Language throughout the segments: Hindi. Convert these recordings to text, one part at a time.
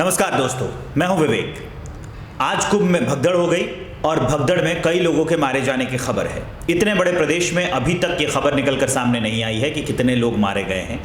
नमस्कार दोस्तों, मैं हूं विवेक। आज कुंभ में भगदड़ हो गई और भगदड़ में कई लोगों के मारे जाने की खबर है। इतने बड़े प्रदेश में अभी तक ये खबर निकलकर सामने नहीं आई है कि कितने लोग मारे गए हैं।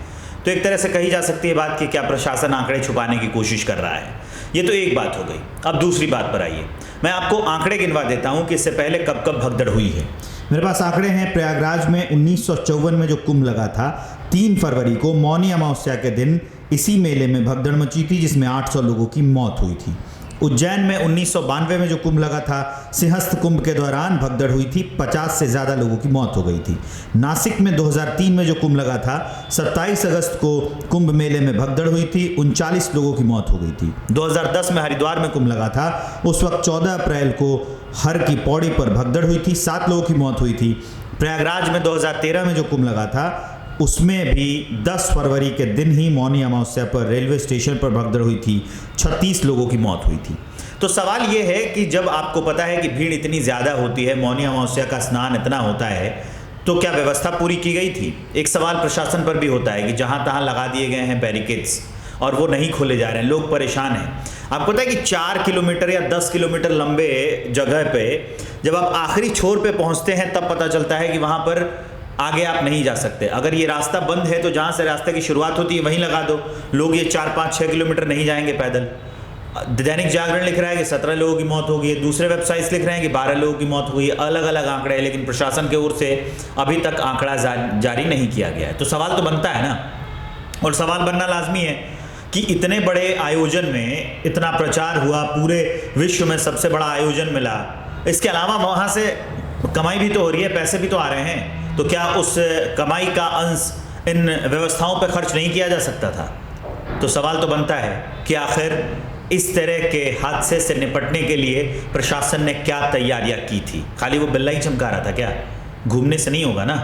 तो एक तरह से कही जा सकती है बात कि क्या प्रशासन आंकड़े छुपाने की कोशिश कर रहा है। ये तो एक बात हो गई। अब दूसरी बात पर आइए, मैं आपको आंकड़े गिनवा देता हूँ कि इससे पहले कब कब भगदड़ हुई है। मेरे पास आंकड़े हैं। प्रयागराज में 1954 में जो कुंभ लगा था, 3 फरवरी को मौनी अमावस्या के दिन इसी मेले में भगदड़ मची थी, जिसमें 800 लोगों की मौत हुई थी। उज्जैन में 1992 में जो कुंभ लगा था, सिंहस्थ कुंभ के दौरान भगदड़ हुई थी, 50 से ज़्यादा लोगों की मौत हो गई थी। नासिक में 2003 में जो कुंभ लगा था, 27 अगस्त को कुंभ मेले में भगदड़ हुई थी, 39 लोगों की मौत हो गई थी। 2010 में हरिद्वार में कुंभ लगा था, उस वक्त 14 अप्रैल को हर की पौड़ी पर भगदड़ हुई थी, 7 लोगों की मौत हुई थी। प्रयागराज में 2013 में जो कुंभ लगा था, उसमें भी 10 फरवरी के दिन ही मौनी अमावस्या पर रेलवे स्टेशन पर भगदड़ हुई थी, 36 लोगों की मौत हुई थी। तो सवाल ये है कि जब आपको पता है कि भीड़ इतनी ज़्यादा होती है, मौनी अमावस्या का स्नान इतना होता है, तो क्या व्यवस्था पूरी की गई थी? एक सवाल प्रशासन पर भी होता है कि जहाँ तहाँ लगा दिए गए हैं बैरिकेड्स और वो नहीं खोले जा रहे हैं, लोग परेशान हैं। आपको पता है कि 4 किलोमीटर या 10 किलोमीटर लंबे जगह पे जब आप आखिरी छोर पे पहुँचते हैं तब पता चलता है कि वहाँ पर आगे आप नहीं जा सकते। अगर ये रास्ता बंद है तो जहाँ से रास्ते की शुरुआत होती है वहीं लगा दो। लोग ये 4, 5, 6 किलोमीटर नहीं जाएंगे पैदल। दैनिक जागरण लिख रहा है कि 17 लोगों की मौत होगी, दूसरे वेबसाइट्स लिख रहे हैं कि 12 लोगों की मौत हुई। अलग अलग आंकड़े हैं, लेकिन प्रशासन की ओर से अभी तक आंकड़ा जारी नहीं किया गया है। तो सवाल तो बनता है ना, और सवाल बनना लाजमी है कि इतने बड़े आयोजन में इतना प्रचार हुआ, पूरे विश्व में सबसे बड़ा आयोजन मिला, इसके अलावा वहाँ से कमाई भी तो हो रही है, पैसे भी तो आ रहे हैं, तो क्या उस कमाई का अंश इन व्यवस्थाओं पर खर्च नहीं किया जा सकता था? तो सवाल तो बनता है कि आखिर इस तरह के हादसे से निपटने के लिए प्रशासन ने क्या तैयारियां की थी? खाली वो बिल्ला ही चमका रहा था क्या? घूमने से नहीं होगा ना,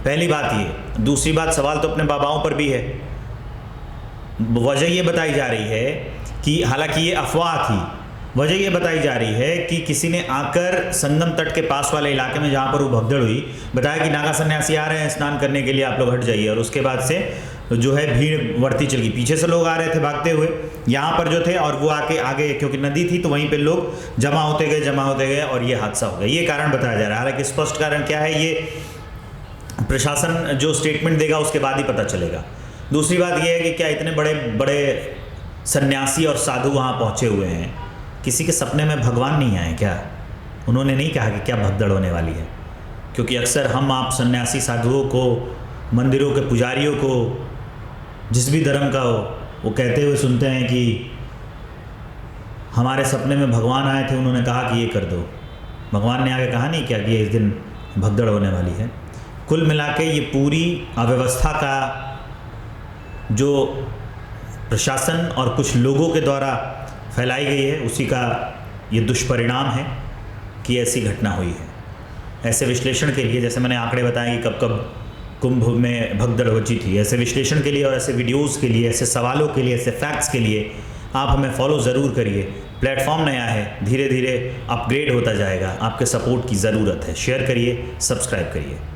पहली बात ये। दूसरी बात, सवाल तो अपने बाबाओं पर भी है। वजह ये बताई जा रही है कि हालांकि ये अफवाह थी, वजह ये बताई जा रही है कि किसी ने आकर संगम तट के पास वाले इलाके में जहाँ पर वो भगदड़ हुई, बताया कि नागा सन्यासी आ रहे हैं स्नान करने के लिए, आप लोग हट जाइए। और उसके बाद से जो है भीड़ बढ़ती चली, पीछे से लोग आ रहे थे भागते हुए यहाँ पर जो थे, और वो आके आगे क्योंकि नदी थी तो वहीं पे लोग जमा होते गए और ये हादसा हो गया। ये कारण बताया जा रहा है। हालांकि स्पष्ट कारण क्या है ये प्रशासन जो स्टेटमेंट देगा उसके बाद ही पता चलेगा। दूसरी बात यह है कि क्या इतने बड़े बड़े सन्यासी और साधु वहाँ पहुँचे हुए हैं, किसी के सपने में भगवान नहीं आए क्या? उन्होंने नहीं कहा कि क्या भगदड़ होने वाली है? क्योंकि अक्सर हम आप सन्यासी साधुओं को, मंदिरों के पुजारियों को, जिस भी धर्म का हो, वो कहते हुए सुनते हैं कि हमारे सपने में भगवान आए थे, उन्होंने कहा कि ये कर दो। भगवान ने आगे कहा नहीं क्या कि इस दिन भगदड़ होने वाली है? कुल मिला के ये पूरी अव्यवस्था का जो प्रशासन और कुछ लोगों के द्वारा फैलाई गई है, उसी का ये दुष्परिणाम है कि ऐसी घटना हुई है। ऐसे विश्लेषण के लिए, जैसे मैंने आंकड़े बताए कि कब कब कुंभ में भगदड़ बची थी, ऐसे विश्लेषण के लिए और ऐसे वीडियोस के लिए, ऐसे सवालों के लिए, ऐसे फैक्ट्स के लिए आप हमें फॉलो ज़रूर करिए। प्लेटफॉर्म नया है, धीरे धीरे अपग्रेड होता जाएगा, आपके सपोर्ट की ज़रूरत है। शेयर करिए, सब्सक्राइब करिए।